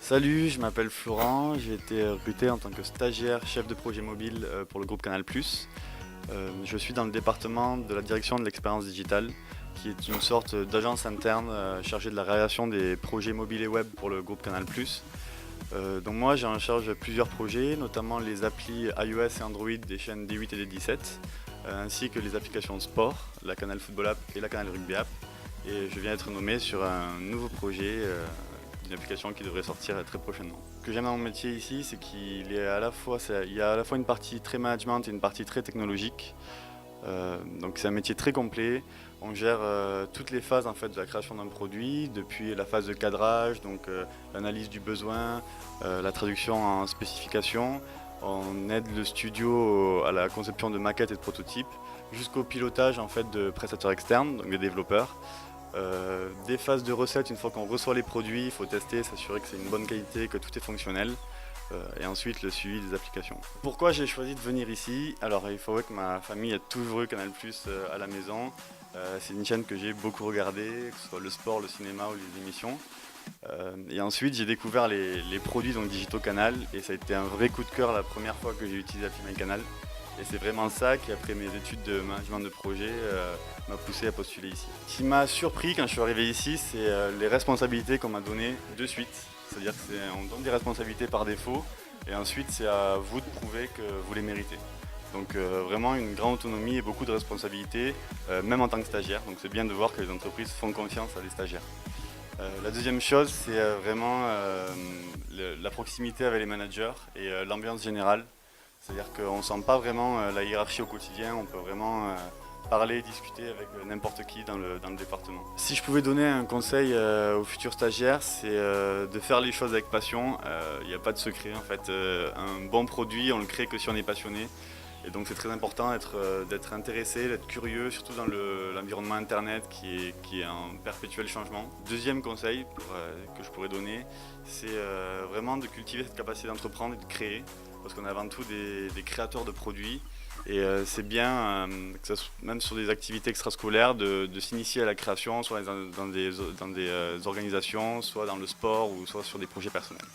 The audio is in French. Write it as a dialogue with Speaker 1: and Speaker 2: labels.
Speaker 1: Salut, je m'appelle Florent, j'ai été recruté en tant que stagiaire chef de projet mobile pour le groupe Canal+. Je suis dans le département de la direction de l'expérience digitale, qui est une sorte d'agence interne chargée de la réalisation des projets mobiles et web pour le groupe Canal+. Donc moi j'ai en charge plusieurs projets, notamment les applis iOS et Android des chaînes D8 et D17, ainsi que les applications de sport, la Canal Football App et la Canal Rugby App. Et je viens d'être nommé sur un nouveau projet d'une application qui devrait sortir très prochainement. Ce que j'aime dans mon métier ici, c'est qu'il est à la fois, il y a à la fois une partie très management et une partie très technologique. Donc c'est un métier très complet. On gère toutes les phases en fait, de la création d'un produit, depuis la phase de cadrage, donc l'analyse du besoin, la traduction en spécification. On aide le studio à la conception de maquettes et de prototypes, jusqu'au pilotage en fait, de prestataires externes, donc des développeurs. Des phases de recettes, une fois qu'on reçoit les produits, il faut tester, s'assurer que c'est une bonne qualité, que tout est fonctionnel. Et ensuite le suivi des applications. Pourquoi j'ai choisi de venir ici? Alors il faut voir que ma famille a toujours eu Canal+ à la maison. C'est une chaîne que j'ai beaucoup regardée, que ce soit le sport, le cinéma ou les émissions. Et ensuite j'ai découvert les produits donc Digito Canal et ça a été un vrai coup de cœur la première fois que j'ai utilisé l'appli MyCanal. Et c'est vraiment ça qui, après mes études de management de projet, m'a poussé à postuler ici. Ce qui m'a surpris quand je suis arrivé ici, c'est les responsabilités qu'on m'a données de suite. C'est-à-dire qu'on donne des responsabilités par défaut et ensuite c'est à vous de prouver que vous les méritez. Donc vraiment une grande autonomie et beaucoup de responsabilités, même en tant que stagiaire. Donc c'est bien de voir que les entreprises font confiance à des stagiaires. La deuxième chose, c'est vraiment la proximité avec les managers et l'ambiance générale. C'est-à-dire qu'on ne sent pas vraiment la hiérarchie au quotidien, on peut vraiment parler, discuter avec n'importe qui dans le département. Si je pouvais donner un conseil aux futurs stagiaires, c'est de faire les choses avec passion. Il n'y a pas de secret en fait. Un bon produit, on le crée que si on est passionné. Et donc c'est très important d'être intéressé, d'être curieux, surtout dans l'environnement internet qui est en perpétuel changement. Deuxième conseil que je pourrais donner, c'est vraiment de cultiver cette capacité d'entreprendre et de créer, parce qu'on est avant tout des créateurs de produits. Et c'est bien, même sur des activités extrascolaires, de s'initier à la création, soit dans des organisations, soit dans le sport ou soit sur des projets personnels.